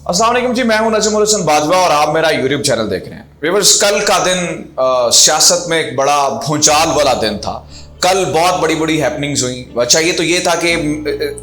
अस्सलाम वालेकुम जी, मैं हूं नजमुल हसन बाजवा और आप मेरा यूट्यूब चैनल देख रहे हैं। व्यूअर्स, कल का दिन सियासत में एक बड़ा भूचाल वाला दिन था। कल बहुत बड़ी बड़ी हैपनिंग्स हुई। अच्छा, ये तो ये था कि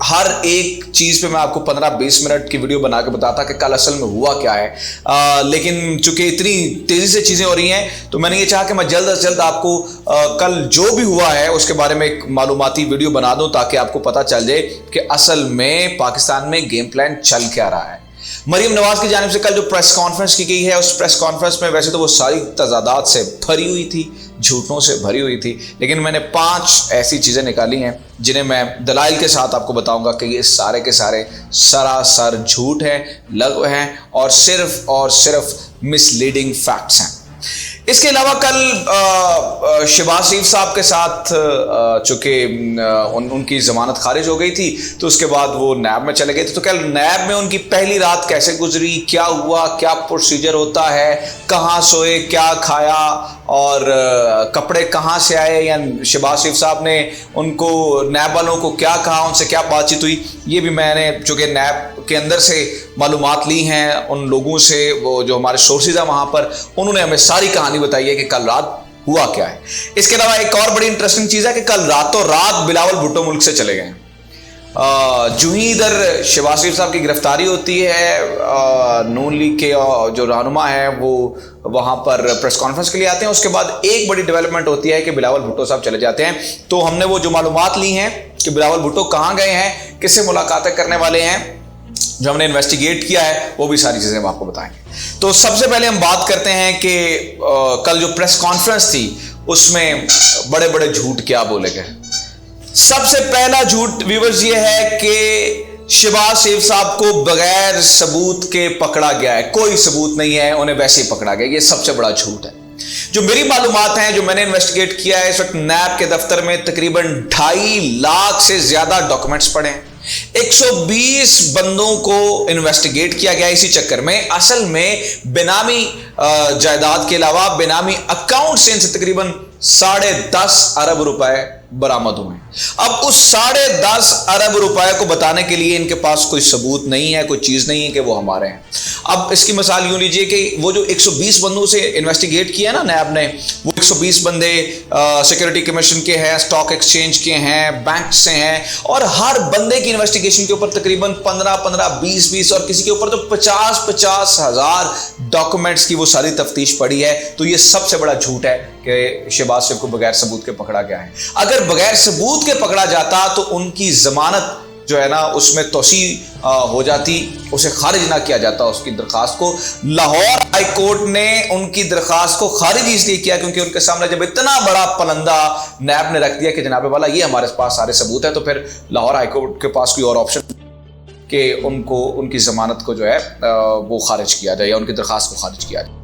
हर एक चीज़ पे मैं आपको 15-20 मिनट की वीडियो बना के बताता कि कल असल में हुआ क्या है। लेकिन चूंकि इतनी तेज़ी से चीज़ें हो रही हैं तो मैंने ये चाहा कि मैं जल्द अज जल्द आपको कल जो भी हुआ है उसके बारे में एक मालूमाती वीडियो बना दूं ताकि आपको पता चल जाए कि असल में पाकिस्तान में गेम प्लान चल क्या रहा है। मरीम नवाज की जानिब से कल जो प्रेस कॉन्फ्रेंस की गई है, उस प्रेस कॉन्फ्रेंस में वैसे तो वो सारी तजादात से भरी हुई थी, झूठों से भरी हुई थी, लेकिन मैंने 5 ऐसी चीज़ें निकाली हैं जिन्हें मैं दलाइल के साथ आपको बताऊंगा कि ये सारे के सारे सरासर झूठ हैं, लग़्व हैं और सिर्फ मिसलीडिंग फैक्ट्स हैं। इसके अलावा कल शहबाज शरीफ साहब के साथ चूंकि उनकी ज़मानत खारिज हो गई थी तो उसके बाद वो नैब में चले गए थे। तो कल नैब में उनकी पहली रात कैसे गुजरी, क्या हुआ, क्या प्रोसीजर होता है, कहाँ सोए, क्या खाया और कपड़े कहाँ से आए, या शहबाज शरीफ साहब ने उनको नैब वालों को क्या कहा, उनसे क्या बातचीत हुई, ये भी मैंने चूँकि नैब के अंदर से मालूमात ली हैं उन लोगों से, वो जो हमारे सोर्सेज हैं वहाँ पर, उन्होंने हमें सारी कहानी बताई है कि कल रात हुआ क्या है। इसके अलावा एक और बड़ी इंटरेस्टिंग चीज़ है कि कल रातों रात बिलावल भुट्टो मुल्क से चले गए। जो ही इधर शहबाज शरीफ साहब की गिरफ्तारी होती है, नून लीग के जो रहनुमा है वो वहाँ पर प्रेस कॉन्फ्रेंस के लिए आते हैं। उसके बाद एक बड़ी डेवलपमेंट होती है कि बिलावल भुट्टो साहब चले जाते हैं। तो हमने वो जो मालूमात ली हैं कि बिलावल भुट्टो कहाँ गए हैं, किससे मुलाकातें करने वाले हैं, जो हमने इन्वेस्टिगेट किया है, वो भी सारी चीज़ें हम आपको बताएंगे। तो सबसे पहले हम बात करते हैं कि कल जो प्रेस कॉन्फ्रेंस थी उसमें बड़े बड़े झूठ क्या बोले गए। सबसे पहला झूठ व्यूअर्स ये है कि शहबाज शरीफ साहब को बगैर सबूत के पकड़ा गया है। कोई सबूत नहीं है, उन्हें वैसे ही पकड़ा गया। ये सबसे बड़ा झूठ है। जो मेरी मालूमात हैं, जो मैंने इन्वेस्टिगेट किया है, इस वक्त नैब के दफ्तर में तकरीबन 2.5 लाख से ज्यादा डॉक्यूमेंट्स पड़े हैं। 120 बंदों को इन्वेस्टिगेट किया गया इसी चक्कर में। असल में बेनामी जायदाद के अलावा बेनामी अकाउंट से इनसे तकरीबन 10.5 अरब रुपए बरामद हुए। अब उस 10.5 अरब रुपए को बताने के लिए इनके पास कोई सबूत नहीं है, कोई चीज नहीं है कि वो हमारे हैं। अब इसकी मिसाल यूं लीजिए कि वो जो 120 बंदों से इन्वेस्टिगेट किया ना नैब ने, वो 120 बंदे सिक्योरिटी कमीशन के हैं, स्टॉक एक्सचेंज के हैं, बैंक से हैं, और हर बंदे की इन्वेस्टिगेशन के ऊपर तकरीबन 15-15, 20-20 और किसी के ऊपर तो 50-50 हजार डॉक्यूमेंट्स की वो सारी तफ्तीश पड़ी है। तो ये सबसे बड़ा झूठ है कि शहबाज शरीफ को बगैर सबूत के पकड़ा गया है। अगर बगैर सबूत के पकड़ा जाता तो उनकी जमानत जो है ना उसमें तोसी हो जाती, उसे खारिज ना किया जाता उसकी दरखास्त को। लाहौर हाई कोर्ट ने उनकी दरखास्त को खारिज इसलिए किया क्योंकि उनके सामने जब इतना बड़ा पलंदा नैब ने रख दिया कि जनाबे वाला ये हमारे पास सारे सबूत है, तो फिर लाहौर हाई कोर्ट के पास कोई और ऑप्शन कि उनको उनकी जमानत को जो है वो खारिज किया जाए या उनकी दरखास्त को खारिज किया जाए।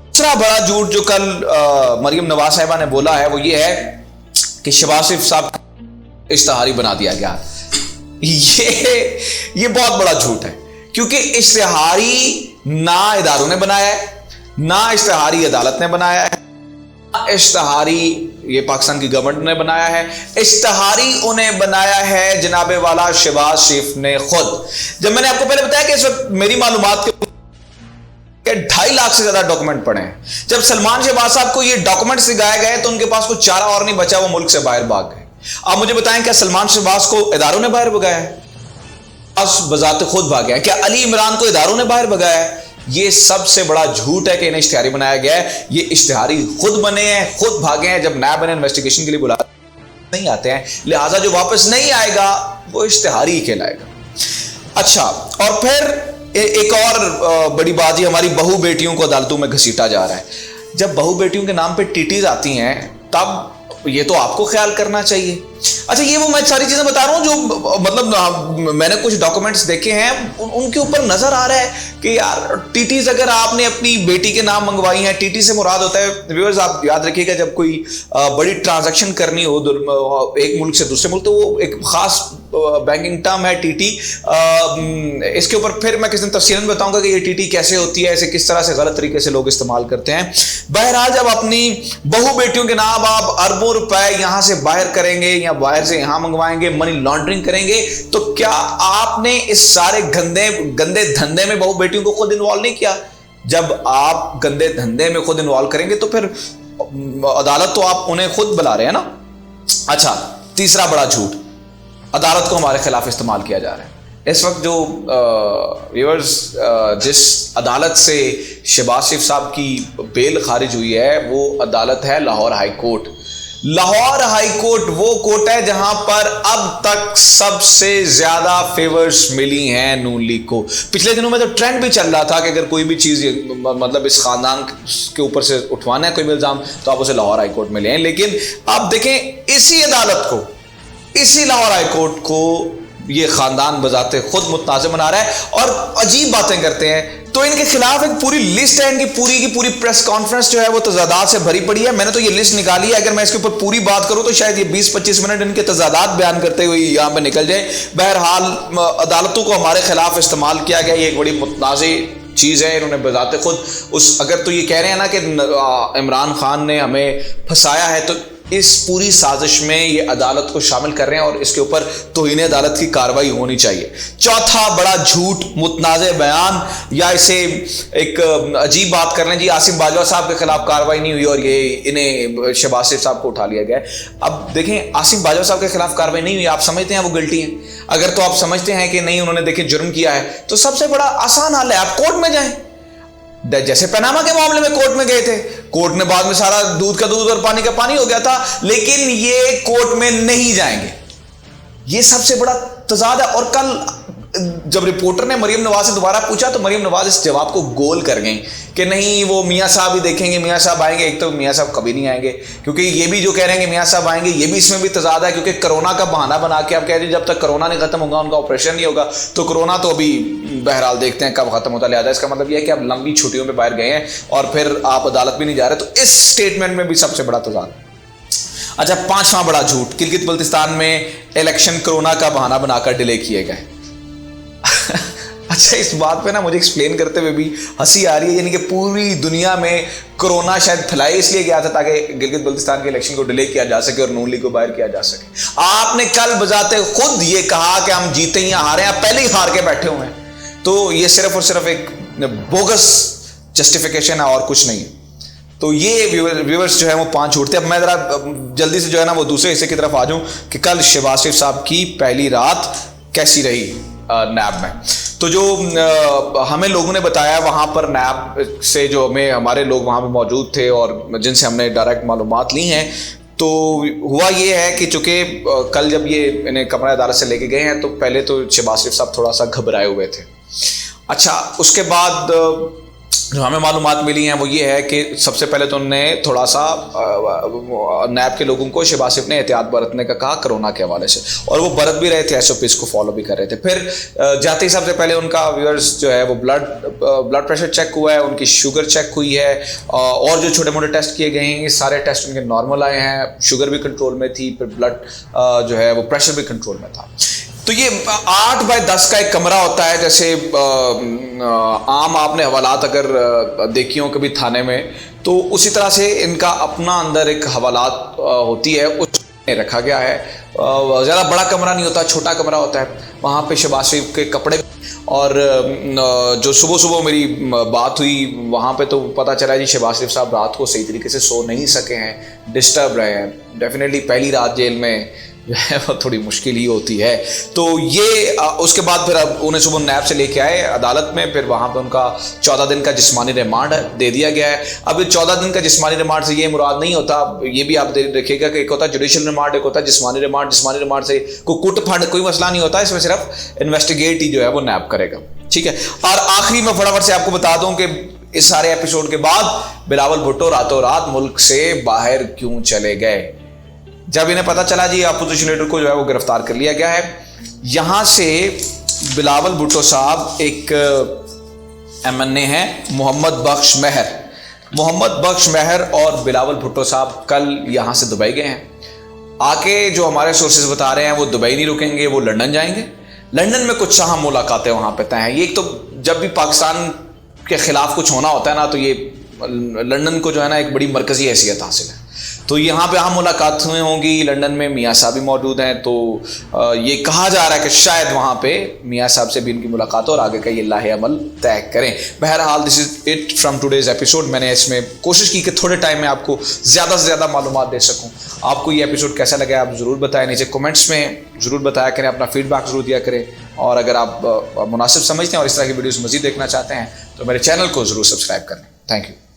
दूसरा बड़ा झूठ जो कल मरीम नवाज साहिबा ने बोला है वो ये है कि शहबाज शरीफ साहब इश्तिहारी बना दिया गया। ये बहुत बड़ा झूठ है क्योंकि इश्तिहारी ना इदारों ने बनाया है, ना इश्तिहारी अदालत ने बनाया है, ना इश्तिहारी ये पाकिस्तान की गवर्नमेंट ने बनाया है। इश्तिहारी उन्हें बनाया है जनाबे वाला शहबाज शरीफ ने खुद। जब मैंने आपको पहले बताया कि इस वक्त मेरी मालूमात के 2.5 लाख से ज्यादा डॉक्यूमेंट पड़े हैं। जब सलमान शहबाज साहब को ये डॉक्यूमेंट दिखाए गए तो उनके पास कोई चारा और नहीं बचा, वो मुल्क से बाहर भाग गए। आप मुझे बताएं, क्या सलमान शहबाज को इदारों ने बाहर भगाया है? बजाते खुद भागे हैं। क्या अली इमरान को इदारों ने बाहर भगाया है? ये सबसे बड़ा झूठ है कि इन्हें इश्तिहारी बनाया गया है। ये इश्तिहारी खुद बने हैं, खुद भागे हैं। जब नैब ने इन्वेस्टिगेशन के लिए बुला नहीं आते हैं, लिहाजा जो वापस नहीं आएगा वो इश्तिहारी ही कहलाएगा। अच्छा, और फिर एक और बड़ी बात, ये हमारी बहू बेटियों को अदालतों में घसीटा जा रहा है। जब बहू बेटियों के नाम पे टीटीज आती हैं तब ये तो आपको ख्याल करना चाहिए। अच्छा, ये वो मैं सारी चीजें बता रहा हूँ जो मतलब मैंने कुछ डॉक्यूमेंट्स देखे हैं, उनके ऊपर नजर आ रहा है कि यार टीटीज अगर आपने अपनी बेटी के नाम मंगवाई हैं, टीटी से मुराद होता है, व्यूअर्स आप याद रखिएगा, जब कोई बड़ी ट्रांजैक्शन करनी हो एक मुल्क से दूसरे मुल्क तो वो एक खास बैंकिंग टर्म है टीटी। इसके ऊपर फिर मैं किस दिन तफसीलन बताऊंगा कि ये टीटी कैसे होती है, इसे किस तरह से गलत तरीके से लोग इस्तेमाल करते हैं। बहरहाल जब अपनी बहू बेटियों के नाम आप अरबों रुपए यहां से बाहर करेंगे या बाहर से यहां मंगवाएंगे, मनी लॉन्ड्रिंग करेंगे, तो क्या आपने इस सारे गंदे धंधे में बहू बेटियों को खुद इन्वॉल्व नहीं किया? जब आप गंदे धंधे में खुद इन्वॉल्व करेंगे तो फिर अदालत तो आप उन्हें खुद बुला रहे हैं ना। अच्छा, तीसरा बड़ा झूठ, अदालत को हमारे खिलाफ इस्तेमाल किया जा रहा है। इस वक्त जो व्यूअर्स जिस अदालत से शहबाज शरीफ साहब की बेल खारिज हुई है वो अदालत है Lahore high court. Lahore high court वो कोर्ट है जहां पर अब तक सबसे ज्यादा फेवर्स मिली हैं नून लीग को। पिछले दिनों में तो ट्रेंड भी चल रहा था कि अगर कोई भी चीज मतलब इस खानदान के ऊपर से उठवाना है कोई भी इल्जाम तो आप उसे लाहौर हाई कोर्ट में ले आए। लेकिन आप देखें इसी अदालत को, इसी लाहौर हाई कोर्ट को ये खानदान बजाते खुद मुतनाज़िम बना रहा है और अजीब बातें करते हैं। तो इनके खिलाफ एक पूरी लिस्ट है, इनकी पूरी की पूरी प्रेस कॉन्फ्रेंस जो है वो तजादात से भरी पड़ी है। मैंने तो ये लिस्ट निकाली है, अगर मैं इसके ऊपर पूरी बात करूं तो शायद ये 20-25 मिनट इनके तजादात बयान करते हुए यहां पे निकल जाए। बहरहाल अदालतों को हमारे खिलाफ इस्तेमाल किया गया, ये एक बड़ी मुतनाज़ी चीज़ है। इन्होंने बजाते खुद उस, अगर तो ये कह रहे हैं ना कि इमरान खान ने हमें फंसाया है, तो इस पूरी साजिश में ये अदालत को शामिल कर रहे हैं और इसके ऊपर तौहीन अदालत की कार्रवाई होनी चाहिए। चौथा बड़ा झूठ, मुतनाज़े बयान, या इसे एक अजीब बात कर लें जी, आसिम बाजवा साहब के खिलाफ कार्रवाई नहीं हुई और ये इन्हें शहबाज शरीफ साहब को उठा लिया गया। अब देखें, आसिम बाजवा साहब के खिलाफ कार्रवाई नहीं हुई, आप समझते हैं वो गिल्टी हैं? अगर तो आप समझते हैं कि नहीं उन्होंने देखें जुर्म किया है तो सबसे बड़ा आसान हल है, आप कोर्ट में जाएं। जैसे पनामा के मामले में कोर्ट में गए थे, कोर्ट में बाद में सारा दूध का दूध और पानी का पानी हो गया था, लेकिन ये कोर्ट में नहीं जाएंगे। ये सबसे बड़ा तजाद है। और कल जब रिपोर्टर ने मरियम नवाज से दोबारा पूछा तो मरियम नवाज इस जवाब को गोल कर गई कि नहीं वो मियाँ साहब ही देखेंगे, मियाँ साहब आएंगे। एक तो मियाँ साहब कभी नहीं आएंगे, क्योंकि ये भी जो कह रहे हैं कि मियाँ साहब आएंगे, ये भी इसमें भी तजाद है, क्योंकि कोरोना का बहाना बना के आप कह रहे हैं जब तक कोरोना नहीं खत्म होगा उनका ऑपरेशन नहीं होगा। तो कोरोना तो अभी बहरहाल देखते हैं कब खत्म होता, लिहाजा इसका मतलब यह है कि आप लंबी छुट्टियों में बाहर गए हैं और फिर आप अदालत भी नहीं जा रहे। तो इस स्टेटमेंट में भी सबसे बड़ा तजाद। अच्छा, पांचवा बड़ा झूठ, किलगित बल्तिस्तान में इलेक्शन कोरोना का बहाना बनाकर डिले किए गए। अच्छा, इस बात पे ना मुझे एक्सप्लेन करते हुए भी हंसी आ रही है, यानी कि पूरी दुनिया में कोरोना शायद फैलाए इसलिए गया था ताकि गिलगित बल्तिस्तान के इलेक्शन को डिले किया जा सके और नून लीग को बाहर किया जा सके। आपने कल बजाते खुद ये कहा कि हम जीते या हारे, आप पहले ही हार के बैठे हुए हैं। तो ये सिर्फ और सिर्फ एक बोगस जस्टिफिकेशन है और कुछ नहीं है। तो ये व्यूअर्स जो है वो 5 झूठ थे। अब मैं जरा जल्दी से जो है ना वो दूसरे हिस्से की तरफ आ जाऊं कि कल शहबाज शरीफ साहब की पहली रात कैसी रही नैब में। तो जो हमें लोगों ने बताया वहाँ पर नैब से, जो हमारे लोग वहाँ पे मौजूद थे और जिनसे हमने डायरेक्ट मालूमात ली हैं, तो हुआ ये है कि चूँकि कल जब ये इन्हें कमरा अदालत से लेके गए हैं तो पहले तो शहबाज शरीफ साहब थोड़ा सा घबराए हुए थे। अच्छा, उसके बाद जो हमें मालूमात मिली हैं वो ये है कि सबसे पहले तो उन्होंने थोड़ा सा नैब के लोगों को शहबाज शरीफ ने एहतियात बरतने का कहा कोरोना के हवाले से, और वो बरत भी रहे थे, SOPs को फॉलो भी कर रहे थे। फिर जाते ही सबसे पहले उनका व्यूअर्स जो है वो ब्लड प्रेशर चेक हुआ है, उनकी शुगर चेक हुई है, और जो छोटे मोटे टेस्ट किए गए हैं सारे टेस्ट उनके नॉर्मल आए हैं। शुगर भी कंट्रोल में थी, फिर ब्लड जो है वो प्रेशर भी कंट्रोल में था। तो ये 8 बाय 10 का एक कमरा होता है, जैसे आम आपने हवालात अगर देखी हो कभी थाने में, तो उसी तरह से इनका अपना अंदर एक हवालात होती है, उसमें रखा गया है। ज़्यादा बड़ा कमरा नहीं होता, छोटा कमरा होता है। वहाँ पे शहबाज शरीफ के कपड़े, और जो सुबह सुबह मेरी बात हुई वहाँ पे तो पता चला जी शहबाज शरीफ साहब रात को सही तरीके से सो नहीं सके हैं, डिस्टर्ब रहे हैं। डेफिनेटली पहली रात जेल में जो है वो थोड़ी मुश्किल ही होती है। तो ये उसके बाद फिर अब उन्हें सुबह नैब से लेके आए अदालत में, फिर वहाँ पे उनका 14 दिन का जिस्मानी रिमांड दे दिया गया है। अब 14 दिन का जिस्मानी रिमांड से ये मुराद नहीं होता, ये भी आप देखिएगा कि एक होता है जुडिशल रिमांड, एक होता है जिस्मानी रिमांड। जिस्मानी रिमांड से कोई कुट फंड कोई मसला नहीं होता, इसमें सिर्फ इन्वेस्टिगेट ही जो है वो नैब करेगा, ठीक है। और आखिरी में फटाफट से आपको बता दूं कि इस सारे एपिसोड के बाद बिलावल भुट्टो रातों रात मुल्क से बाहर क्यों चले गए। जब इन्हें पता चला जी अपोजिशन लीडर को जो है वो गिरफ्तार कर लिया गया है, यहां से बिलावल भुट्टो साहब एक MNA हैं मोहम्मद बख्श मेहर। मोहम्मद बख्श मेहर और बिलावल भुट्टो साहब कल यहां से दुबई गए हैं। आके जो हमारे सोर्सेज बता रहे हैं वो दुबई नहीं रुकेंगे, वो लंदन जाएंगे। लंदन में कुछ अहम मुलाकातें वहाँ पे तय हैं। ये एक तो जब भी पाकिस्तान के खिलाफ कुछ होना होता है ना, तो ये लंदन को जो है ना एक बड़ी मरकजी हैसियत हासिल है। तो यहाँ पे अहम मुलाकातें होंगी। लंदन में मियाँ साहब भी मौजूद हैं, तो ये कहा जा रहा है कि शायद वहाँ पे मियाँ साहब से भी इनकी मुलाकात हो और आगे का ये लाहे अमल तय करें। बहरहाल this is it from today's episode. मैंने इसमें कोशिश की कि थोड़े टाइम में आपको ज़्यादा से ज़्यादा मालूमात दे सकूँ। आपको ये एपिसोड कैसा लगा आप ज़रूर बताएं, नीचे कमेंट्स में ज़रूर बताया करें, अपना फीडबैक ज़रूर दिया करें। और अगर आप मुनासिब समझते हैं और इस तरह की वीडियोज़ मज़ीद देखना चाहते हैं तो मेरे चैनल को ज़रूर सब्सक्राइब करें। Thank you.